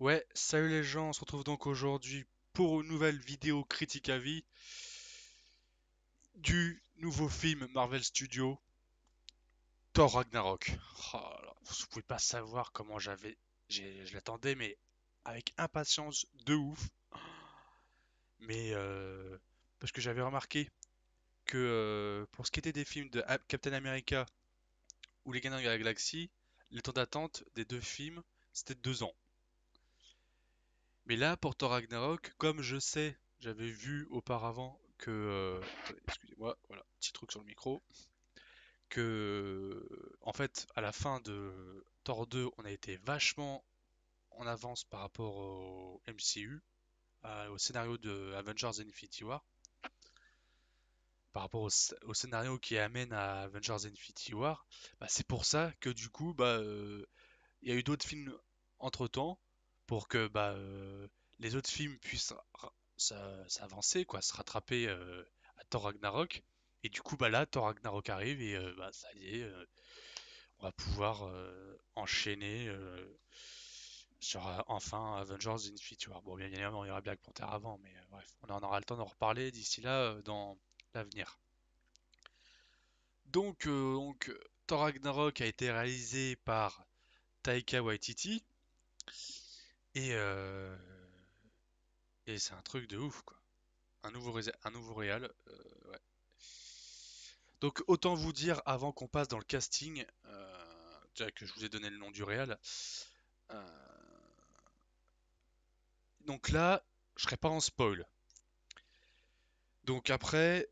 Ouais, salut les gens, on se retrouve donc aujourd'hui pour une nouvelle vidéo critique à vie du nouveau film Marvel Studios, Thor Ragnarok. Oh là là, vous pouvez pas savoir comment je l'attendais, mais avec impatience de ouf. Mais parce que j'avais remarqué que pour ce qui était des films de Captain America ou Les Gardiens de la Galaxie, le temps d'attente des deux films, c'était 2 ans. Mais là, pour Thor Ragnarok, comme je sais, j'avais vu auparavant que... attendez, excusez-moi, voilà, petit truc sur le micro. Que, en fait, à la fin de Thor 2, on a été vachement en avance par rapport au MCU, au scénario de Avengers Infinity War, par rapport au scénario qui amène à Avengers Infinity War. Bah, c'est pour ça que du coup, il y a eu d'autres films entre-temps pour que les autres films puissent s'avancer, quoi, se rattraper à Thor Ragnarok. Et du coup, là, Thor Ragnarok arrive et ça y est, on va pouvoir enchaîner sur enfin Avengers Infinity War. Bon, bien évidemment, il y aura Black Panther avant, mais bref, on en aura le temps d'en reparler d'ici là dans l'avenir. Donc, Thor Ragnarok a été réalisé par Taika Waititi et, euh, et c'est un truc de ouf, quoi. Un nouveau réal. Ouais. Donc autant vous dire avant qu'on passe dans le casting, déjà que je vous ai donné le nom du réal. euh, donc là, je serai pas en spoil. Donc après,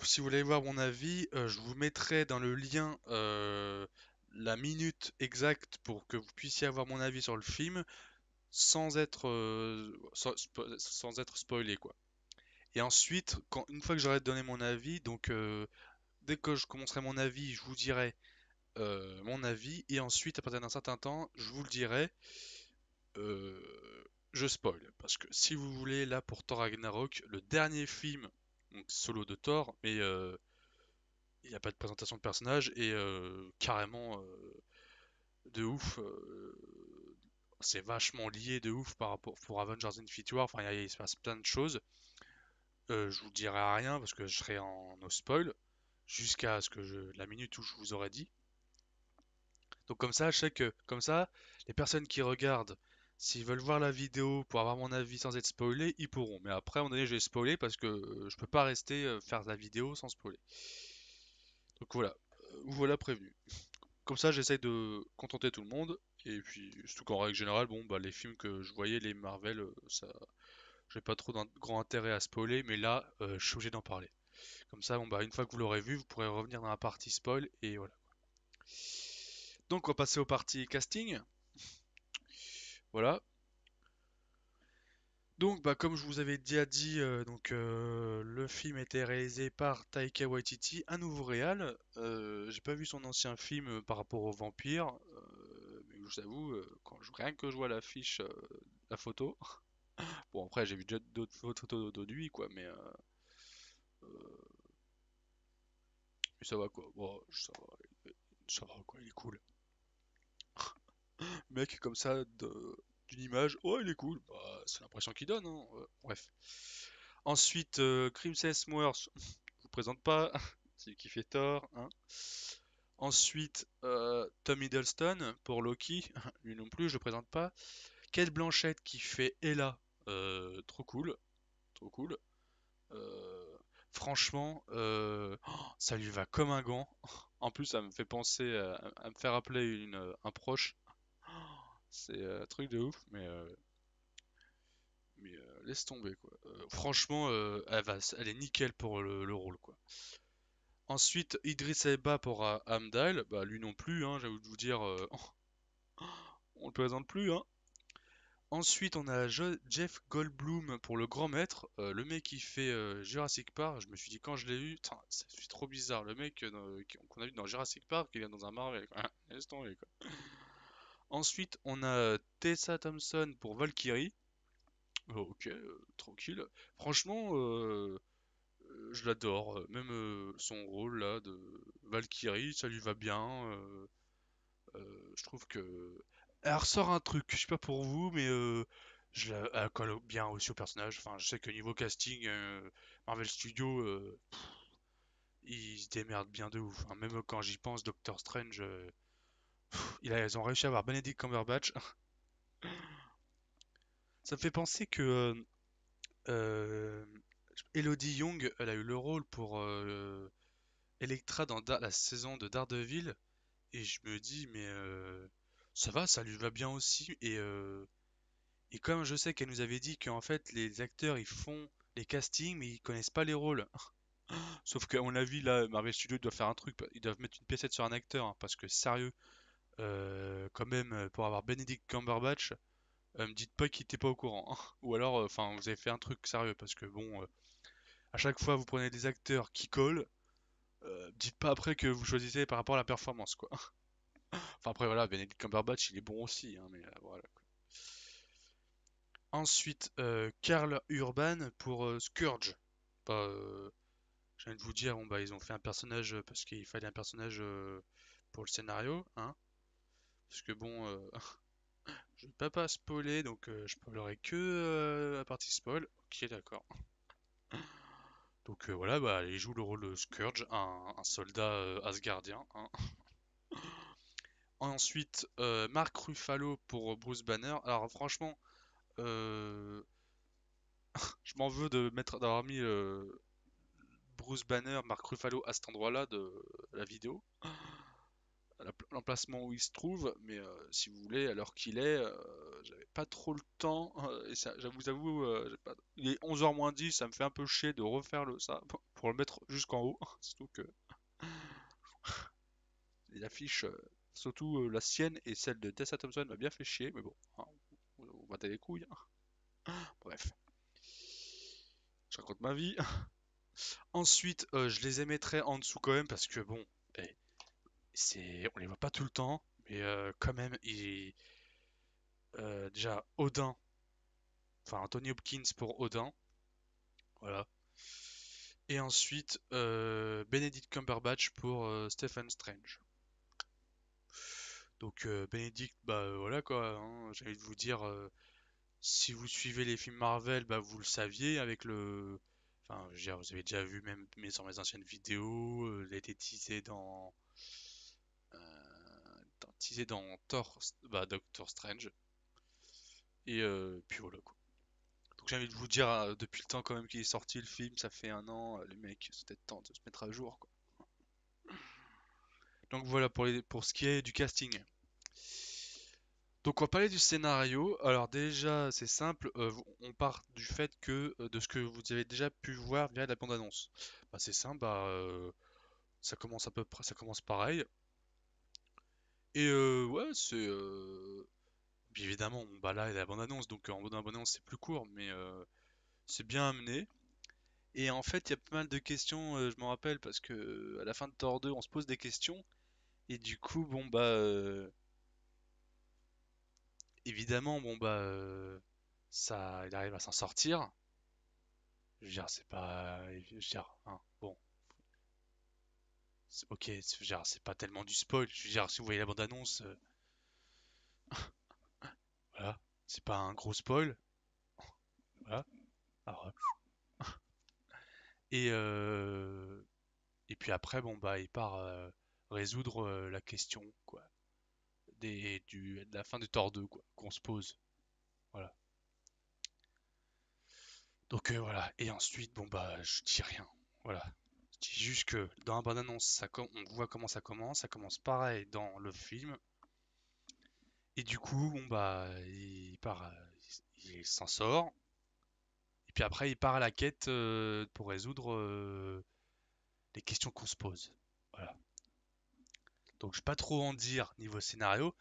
si vous voulez voir mon avis, je vous mettrai dans le lien la minute exacte pour que vous puissiez avoir mon avis sur le film sans être spoilé, quoi. Et ensuite, une fois que j'aurai donné mon avis, donc dès que je commencerai mon avis, je vous dirai mon avis, et ensuite, à partir d'un certain temps, je vous le dirai, je spoil. Parce que si vous voulez, là, pour Thor Ragnarok, le dernier film, donc solo de Thor, mais il n'y a pas de présentation de personnage, et carrément de ouf, c'est vachement lié de ouf par rapport pour Avengers Infinity War, enfin, il se passe plein de choses. Je vous dirai rien parce que je serai en no spoil jusqu'à ce que la minute où je vous aurai dit. Donc comme ça, je sais que comme ça, les personnes qui regardent, s'ils veulent voir la vidéo pour avoir mon avis sans être spoilé, ils pourront. Mais après, à un moment donné, je vais spoiler parce que je peux pas rester faire la vidéo sans spoiler. Donc voilà, vous voilà prévenu. Comme ça, j'essaye de contenter tout le monde. Et puis, surtout qu'en règle générale, bon, les films que je voyais, les Marvel, ça, j'ai pas trop grand intérêt à spoiler, mais là, je suis obligé d'en parler. Comme ça, bon, une fois que vous l'aurez vu, vous pourrez revenir dans la partie spoil et voilà. Donc, on va passer aux parties casting. Voilà. Donc, comme je vous avais déjà dit, le film était réalisé par Taika Waititi, un nouveau réal. J'ai pas vu son ancien film par rapport aux vampires, mais je vous avoue, rien que je vois l'affiche, la photo. Bon, après, j'ai vu déjà d'autres photos de lui, quoi, mais ça va quoi. Bon, ça va quoi, il est cool. Mec comme ça d'une image, oh il est cool, c'est l'impression qu'il donne, hein. Bref. Ensuite, Chris Hemsworth, je vous présente pas, c'est qui fait Thor, hein. Ensuite, Tom Hiddleston pour Loki, lui non plus, je le présente pas. Kate Blanchett qui fait Ella, trop cool, trop cool. Euh, Franchement, ça lui va comme un gant. En plus, ça me fait penser à me faire appeler un proche. C'est un truc de ouf, mais laisse tomber quoi. Franchement, elle est nickel pour le rôle quoi. Ensuite, Idris Elba pour Amdal, lui non plus, hein, j'ai envie de vous dire, on le présente plus, hein. Ensuite, on a Jeff Goldblum pour le grand maître, le mec qui fait Jurassic Park. Je me suis dit quand je l'ai vu, putain, c'est trop bizarre. Le mec qu'on a vu dans Jurassic Park, il vient dans un Marvel, quoi. Laisse tomber, quoi. Ensuite, on a Tessa Thompson pour Valkyrie. Ok, tranquille. Franchement, je l'adore. Même son rôle là de Valkyrie, ça lui va bien. Je trouve que Elle ressort un truc, je sais pas pour vous, mais elle colle bien aussi au personnage. Enfin, je sais que niveau casting, Marvel Studios, ils se démerdent bien de ouf. Hein. Même quand j'y pense, Doctor Strange, ils ont réussi à avoir Benedict Cumberbatch. Ça me fait penser que euh, Elodie Young, elle a eu le rôle pour Elektra dans la saison de Daredevil, et je me dis, mais ça va, ça lui va bien aussi. Et comme je sais qu'elle nous avait dit qu'en fait les acteurs ils font les castings mais ils connaissent pas les rôles. Sauf qu'à mon avis là, Marvel Studios doit faire un truc, ils doivent mettre une piécette sur un acteur, hein, parce que sérieux, quand même pour avoir Benedict Cumberbatch, me dites pas qu'il était pas au courant. Hein. Ou alors, enfin vous avez fait un truc sérieux parce que bon, à chaque fois vous prenez des acteurs qui collent, dites pas après que vous choisissez par rapport à la performance quoi. Enfin après voilà, Benedict Cumberbatch il est bon aussi, hein, mais voilà. Ensuite, Karl Urban pour Scourge. Bah, j'ai envie de vous dire, bon, bah, ils ont fait un personnage parce qu'il fallait un personnage pour le scénario, hein. Parce que bon, je vais pas spoiler, donc je spoilerai que la partie spoil. Ok, d'accord. Donc voilà, bah, il joue le rôle de Scourge, un soldat asgardien. Hein. Ensuite, Mark Ruffalo pour Bruce Banner. Alors franchement, euh, je m'en veux de mettre d'avoir mis Bruce Banner, Mark Ruffalo à cet endroit-là de la vidéo, à l'emplacement où il se trouve, mais si vous voulez, à l'heure qu'il est, j'avais pas trop le temps, et ça, j'avoue, il est 11h moins 10, ça me fait un peu chier de refaire ça, pour le mettre jusqu'en haut, surtout que les affiches, surtout la sienne et celle de Tessa Thompson m'a bien fait chier, mais bon, hein, on va les couilles, hein. Bref, je raconte ma vie. Ensuite, je les émettrai en dessous quand même, parce que bon, eh, on les voit pas tout le temps, mais quand même, déjà Odin, enfin Anthony Hopkins pour Odin, voilà. Et ensuite Benedict Cumberbatch pour Stephen Strange. Donc Benedict, bah voilà quoi, hein, j'ai envie de vous dire, si vous suivez les films Marvel, bah vous le saviez avec le, enfin, je veux dire, vous avez déjà vu même sur mes anciennes vidéos, il a été teasé dans Thor, bah, Doctor Strange. Et puis voilà quoi. Donc j'ai envie de vous dire, depuis le temps quand même qu'il est sorti le film, ça fait un an, les mecs, c'est peut-être temps de se mettre à jour quoi. Donc voilà pour ce qui est du casting. Donc on va parler du scénario. Alors déjà c'est simple, on part du fait que de ce que vous avez déjà pu voir via la bande-annonce. Bah, c'est simple, bah, ça commence à peu près, ça commence pareil. Et ouais c'est puis évidemment bon, bah là il y a la bande-annonce, donc en mode bande-annonce c'est plus court, mais c'est bien amené. Et en fait, il y a pas mal de questions, je me rappelle, parce que à la fin de Thor 2, on se pose des questions. Et du coup, bon bah, évidemment, bon bah, ça, il arrive à s'en sortir. Je veux dire, c'est pas, je veux dire, hein, bon, ok, je veux dire, c'est pas tellement du spoil. Je veux dire, si vous voyez la bande-annonce, voilà, c'est pas un gros spoil, voilà. Alors, et et puis après, bon bah, il part résoudre la question, quoi, de la fin de Thor 2, quoi, qu'on se pose. Voilà. Donc voilà, et ensuite, bon bah, je dis rien. Voilà. Je dis juste que dans la bande-annonce, on voit comment ça commence pareil dans le film, et du coup, bon bah, il part, il s'en sort, et puis après, il part à la quête pour résoudre les questions qu'on se pose. Voilà. Donc je vais pas trop en dire niveau scénario.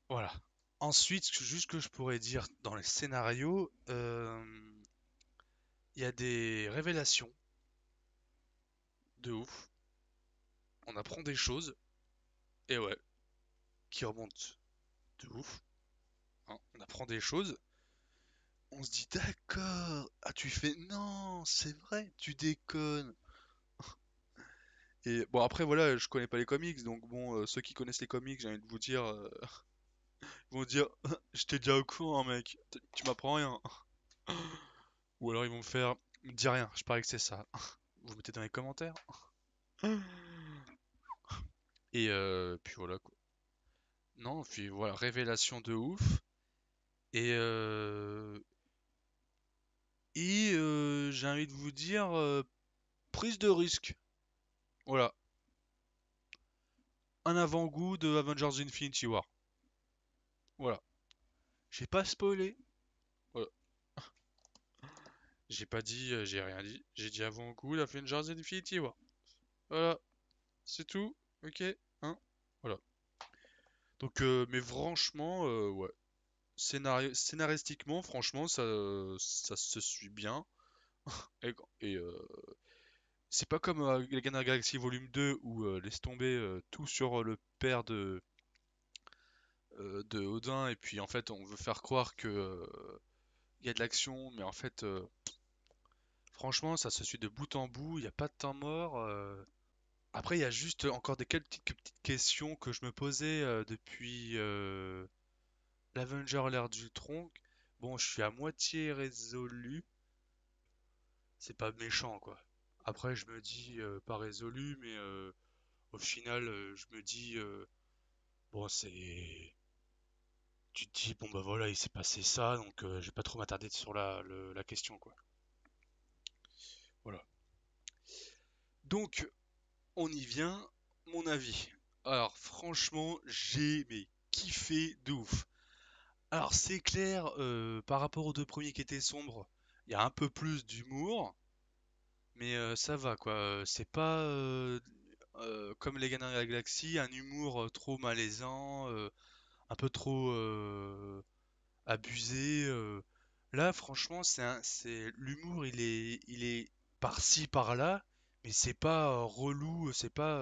Voilà. Ensuite, juste que je pourrais dire dans les scénarios, il y a des révélations de ouf. On apprend des choses, et ouais, qui remontent de ouf. Hein. On apprend des choses. On se dit d'accord. Ah, tu fais non, c'est vrai, tu déconnes. Et bon, après, voilà, je connais pas les comics, donc bon, ceux qui connaissent les comics, j'ai envie de vous dire, Ils vont dire, je t'ai déjà au courant, mec, tu m'apprends rien. Ou alors ils vont me dire rien, je parie que c'est ça. Vous mettez dans les commentaires. Et puis voilà quoi. Non, puis voilà, révélation de ouf. Et j'ai envie de vous dire, prise de risque. Voilà, un avant-goût de Avengers Infinity War. Voilà, j'ai pas spoilé. Voilà. J'ai pas dit, j'ai rien dit. J'ai dit avant-goût d'Avengers Infinity War. Voilà, c'est tout. Ok, hein. Voilà. Donc, mais franchement, ouais. Scénaristiquement, franchement, ça se suit bien. Et c'est pas comme les Gardiens de la Galaxie Volume 2 où laisse tomber tout sur le père de Odin et puis en fait on veut faire croire que il y a de l'action mais en fait franchement ça se suit de bout en bout, il n'y a pas de temps mort. Après il y a juste encore des quelques petites questions que je me posais depuis l'Avenger l'ère d'Ultron. Bon, je suis à moitié résolu, c'est pas méchant quoi. Après je me dis pas résolu mais au final je me dis bon c'est tu te dis bon bah voilà il s'est passé ça donc je vais pas trop m'attarder sur la question quoi. Voilà. Donc on y vient, mon avis. Alors franchement j'ai mais kiffé de ouf. Alors c'est clair par rapport aux deux premiers qui étaient sombres, il y a un peu plus d'humour, mais ça va quoi. C'est pas comme les Gardiens de la Galaxie, un humour trop malaisant, un peu trop abusé. Là, franchement, c'est l'humour, il est par-ci par-là, mais c'est pas relou, c'est pas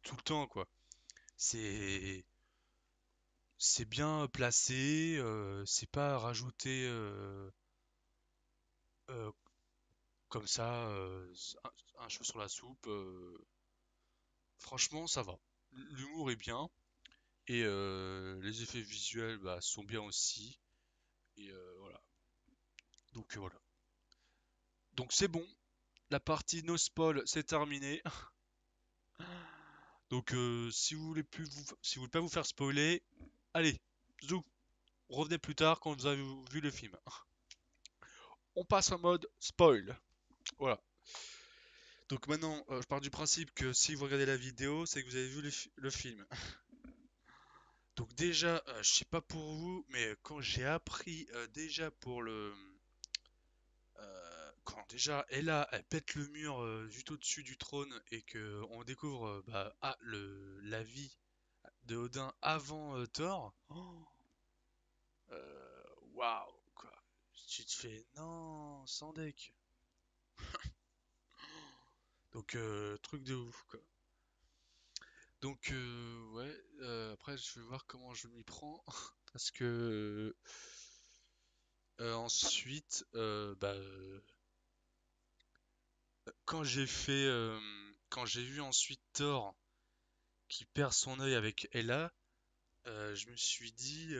tout le temps quoi. C'est c'est bien placé, c'est pas rajouté euh, comme ça un cheveu sur la soupe. Franchement, ça va. L'humour est bien et les effets visuels bah, sont bien aussi. Et voilà. Donc voilà. Donc c'est bon. La partie no spoil, c'est terminé. Donc si vous voulez si vous voulez pas vous faire spoiler, allez, zou, revenez plus tard quand vous avez vu le film. On passe en mode spoil. Voilà. Donc maintenant, je pars du principe que si vous regardez la vidéo, c'est que vous avez vu le film. Donc déjà, je sais pas pour vous, mais quand j'ai appris déjà pour le quand déjà Ella elle pète le mur juste au-dessus du trône et que on découvre bah, la vie de Odin avant Thor, oh, waouh quoi. Tu te fais non, sans deck. Donc truc de ouf quoi. Donc ouais, après je vais voir comment je m'y prends parce que ensuite bah, quand j'ai vu ensuite Thor qui perd son œil avec Ella, je me suis dit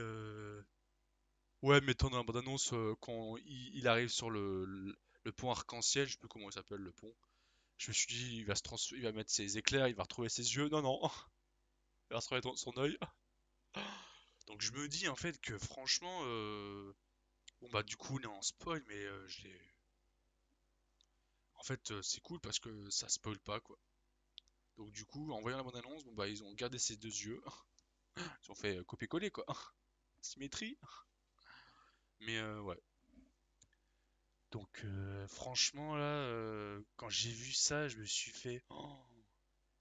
ouais, mettons dans la bande-annonce quand il arrive sur le pont arc-en-ciel, je sais plus comment il s'appelle le pont. Je me suis dit il va mettre ses éclairs, il va retrouver ses yeux. Non non, il va retrouver son œil. Donc je me dis en fait que franchement bon bah du coup on est en spoil mais en fait c'est cool parce que ça spoil pas quoi. Donc du coup en voyant la bande-annonce, bon bah ils ont gardé ses deux yeux. Ils ont fait copier-coller quoi. Symétrie. Mais ouais. Donc franchement là, quand j'ai vu ça, je me suis fait, oh,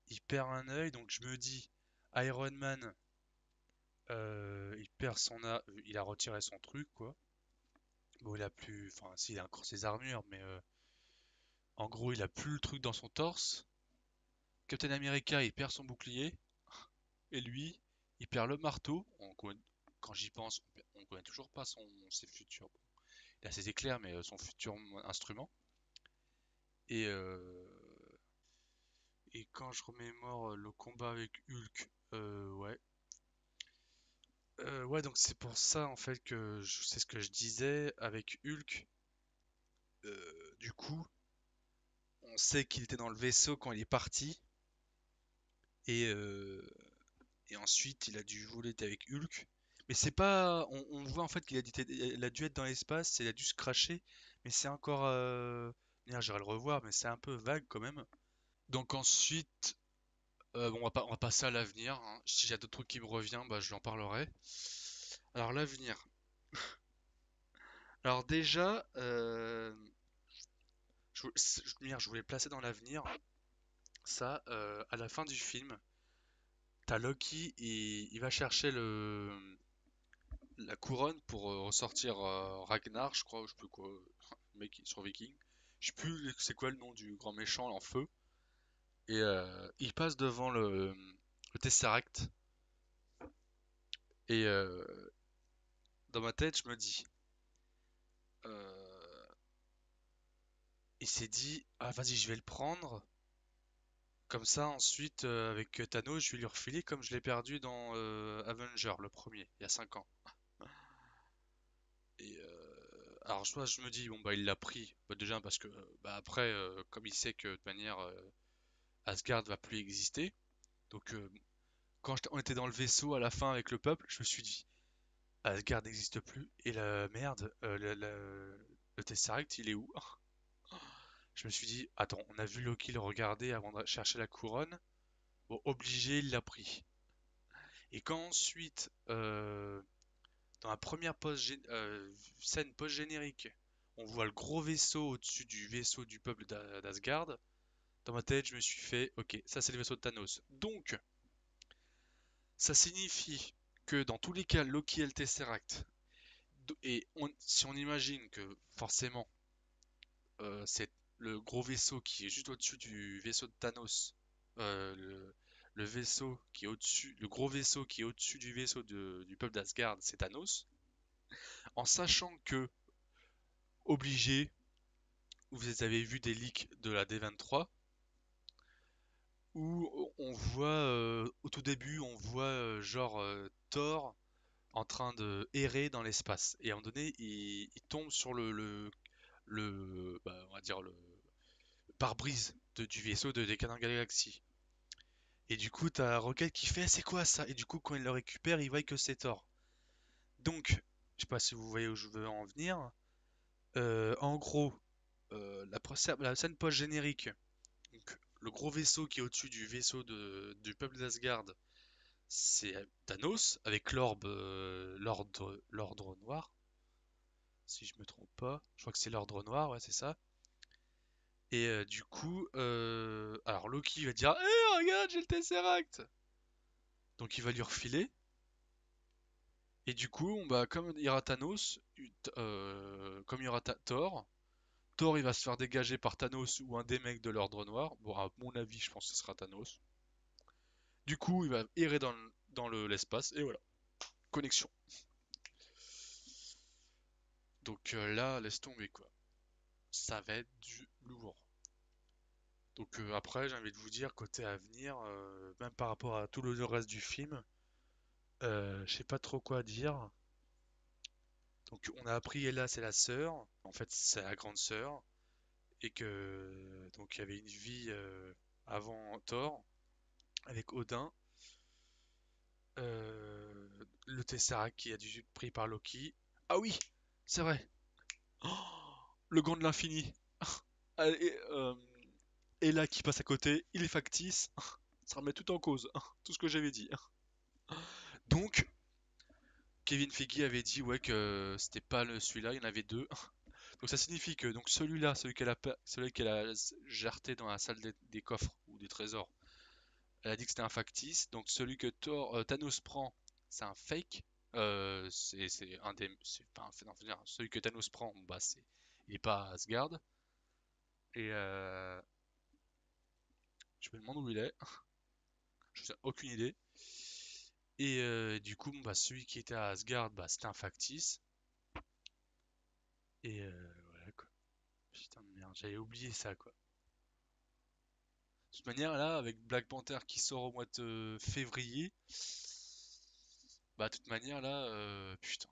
il perd un œil, donc je me dis, Iron Man, il a retiré son truc quoi. Bon, il a plus, enfin, si, il a encore ses armures, mais en gros, il a plus le truc dans son torse. Captain America, il perd son bouclier, et lui, il perd le marteau. Quand j'y pense, on connaît toujours pas ses futurs. Il a ses éclairs, mais son futur instrument. Et Et quand je remémore le combat avec Hulk, ouais. Ouais, donc c'est pour ça en fait c'est ce que je disais avec Hulk. Du coup, on sait qu'il était dans le vaisseau quand il est parti et, euh, et ensuite il a dû voler avec Hulk. Mais c'est pas, on voit en fait il a dû être dans l'espace, il a dû se cracher, mais c'est encore, merde, j'irai le revoir, mais c'est un peu vague quand même. Donc ensuite, bon, on va passer à l'avenir, hein. Si j'ai d'autres trucs qui me reviennent, bah je lui en parlerai. Alors l'avenir. Alors déjà, je voulais placer dans l'avenir. Ça, à la fin du film, t'as Loki, il va chercher la couronne pour ressortir Ragnar, je crois, ou je sais plus quoi, le mec sur Viking. Je sais plus c'est quoi le nom du grand méchant en feu. Et il passe devant le Tesseract. Et dans ma tête, je me dis, euh, il s'est dit, ah vas-y, je vais le prendre. Comme ça, ensuite, avec Thanos, je vais lui refiler comme je l'ai perdu dans Avenger, le premier, il y a 5 ans. Et alors, je me dis, bon, bah, il l'a pris. Bah, déjà, parce que, bah, après, comme il sait que de toute manière, Asgard va plus exister. Donc, on était dans le vaisseau à la fin avec le peuple, je me suis dit, Asgard n'existe plus. Et la merde, le Tesseract, il est où? Je me suis dit, attends, on a vu Loki le regarder avant de chercher la couronne. Bon, obligé, il l'a pris. Et quand ensuite, dans la première scène post-générique, on voit le gros vaisseau au-dessus du vaisseau du peuple d'Asgard. Dans ma tête, je me suis fait, ok, ça c'est le vaisseau de Thanos. Donc, ça signifie que dans tous les cas, Loki et le Tesseract, si on imagine que forcément c'est le gros vaisseau qui est juste au-dessus du vaisseau de Thanos, le vaisseau qui est au-dessus, le gros vaisseau qui est au-dessus du vaisseau du peuple d'Asgard, c'est Thanos, en sachant que obligé, vous avez vu des leaks de la D23 où on voit au tout début, on voit genre Thor en train de errer dans l'espace et à un moment donné, il tombe sur on va dire le pare-brise du vaisseau des Canins Galaxy. Et du coup, t'as Rocket qui fait c'est quoi ça? Et du coup, quand il le récupère, il voit que c'est Thor. Donc, je sais pas si vous voyez où je veux en venir. En gros, la scène post-générique, donc, le gros vaisseau qui est au-dessus du vaisseau du peuple d'Asgard, c'est Thanos avec l'ordre noir, si je me trompe pas. Je crois que c'est l'ordre noir, ouais, c'est ça. Et du coup, alors Loki va dire, hé, regarde, j'ai le Tesseract! Donc il va lui refiler. Et du coup, bah, comme il y aura Thanos, comme il y aura Thor, Thor il va se faire dégager par Thanos ou un des mecs de l'Ordre Noir. Bon, à mon avis, je pense que ce sera Thanos. Du coup, il va errer l'espace et voilà, connexion. Donc là, laisse tomber quoi. Ça va être du lourd. Donc après, j'ai envie de vous dire, côté avenir, même par rapport à tout le reste du film, je sais pas trop quoi dire. Donc on a appris Ella c'est la sœur, en fait c'est la grande sœur, et que donc il y avait une vie avant Thor avec Odin, euh, le Tesseract qui a dû être pris par Loki. Ah oui, c'est vrai. Oh, le gant de l'infini. Et là qui passe à côté, il est factice. Ça remet tout en cause, tout ce que j'avais dit. Donc Kevin Feige avait dit ouais que c'était pas celui-là, il y en avait deux. Donc ça signifie que donc celui-là, celui qu'elle a jarté dans la salle des coffres ou des trésors, elle a dit que c'était un factice. Donc celui que Thanos prend, c'est un fake. C'est un des, c'est pas un, non, celui que Thanos prend, bon, bah il est pas à Asgard. Et je me demande où il est. Je n'ai aucune idée. Et du coup, bon, bah celui qui était à Asgard, bah c'était un factice. Et voilà quoi. Putain de merde, j'avais oublié ça quoi. De toute manière, là, avec Black Panther qui sort au mois de février, Bah, de toute manière, là, putain.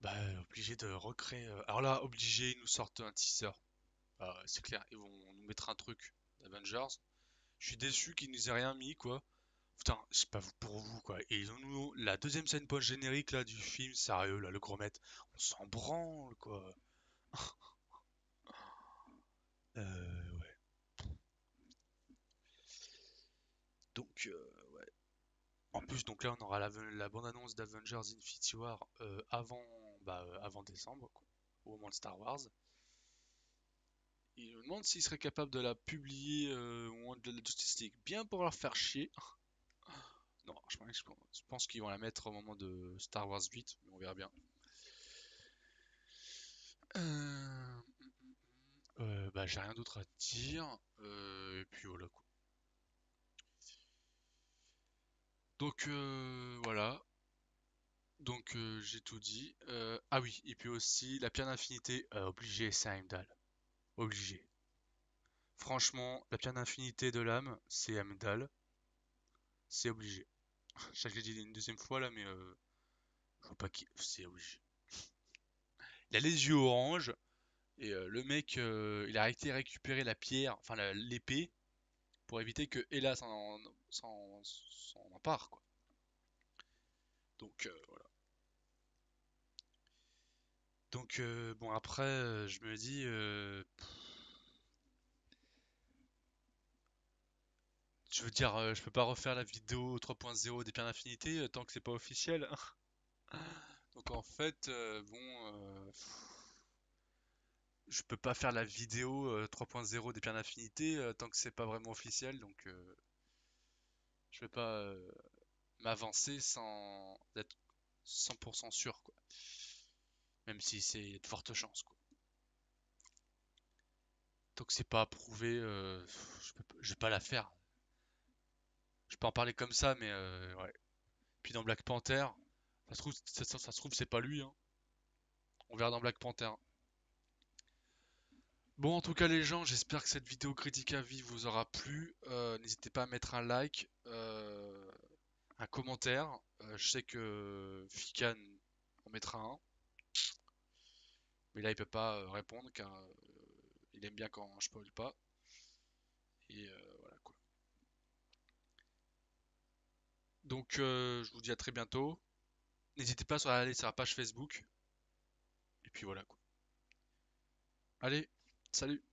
Bah, obligé de recréer. Alors là, obligé, ils nous sortent un teaser. C'est clair, ils vont nous mettre un truc d'Avengers. Je suis déçu qu'ils nous aient rien mis, quoi. Putain, c'est pas pour vous, quoi. Et ils ont nous la deuxième scène post-générique, là, du film, sérieux, là, le gros maître. On s'en branle, quoi. Ouais. Donc, ouais. En plus, donc là, on aura la bande-annonce d'Avengers Infinity War avant décembre, quoi, au moment de Star Wars. Il me demande s'il serait capable de la publier au moment de la Justice League, bien pour leur faire chier. Non, je pense qu'ils vont la mettre au moment de Star Wars 8, mais on verra bien. Euh, Bah, j'ai rien d'autre à dire. Et puis voilà quoi. Donc voilà. Donc j'ai tout dit. Ah oui, et puis aussi la pierre d'infinité, obligé, c'est Heimdall. Obligé. Franchement, la pierre d'infinité de l'âme, c'est Heimdall. C'est obligé. Je l'ai dit une deuxième fois là, mais je vois pas qui. C'est obligé. Il a les yeux orange. Et le mec, il a arrêté de récupérer la pierre, enfin l'épée, pour éviter que Ella s'en empare, quoi. Donc voilà. Donc bon après, je me dis, je veux dire, je peux pas refaire la vidéo 3.0 des pierres d'infinité tant que c'est pas officiel. Donc en fait, je peux pas faire la vidéo 3.0 des pierres d'infinité tant que c'est pas vraiment officiel. Donc je vais pas m'avancer sans être 100% sûr, quoi. Même si c'est de fortes chances, quoi. Tant que c'est pas approuvé, je vais pas la faire. Je peux en parler comme ça, mais ouais. Puis dans Black Panther, ça se trouve c'est pas lui, hein. On verra dans Black Panther. Bon, en tout cas, les gens, j'espère que cette vidéo critique à vie vous aura plu. N'hésitez pas à mettre un like, un commentaire. Je sais que Fikan en mettra un, mais là il peut pas répondre car il aime bien quand je spoil pas. Et voilà quoi. Donc, je vous dis à très bientôt. N'hésitez pas à aller sur la page Facebook. Et puis voilà quoi. Allez, salut!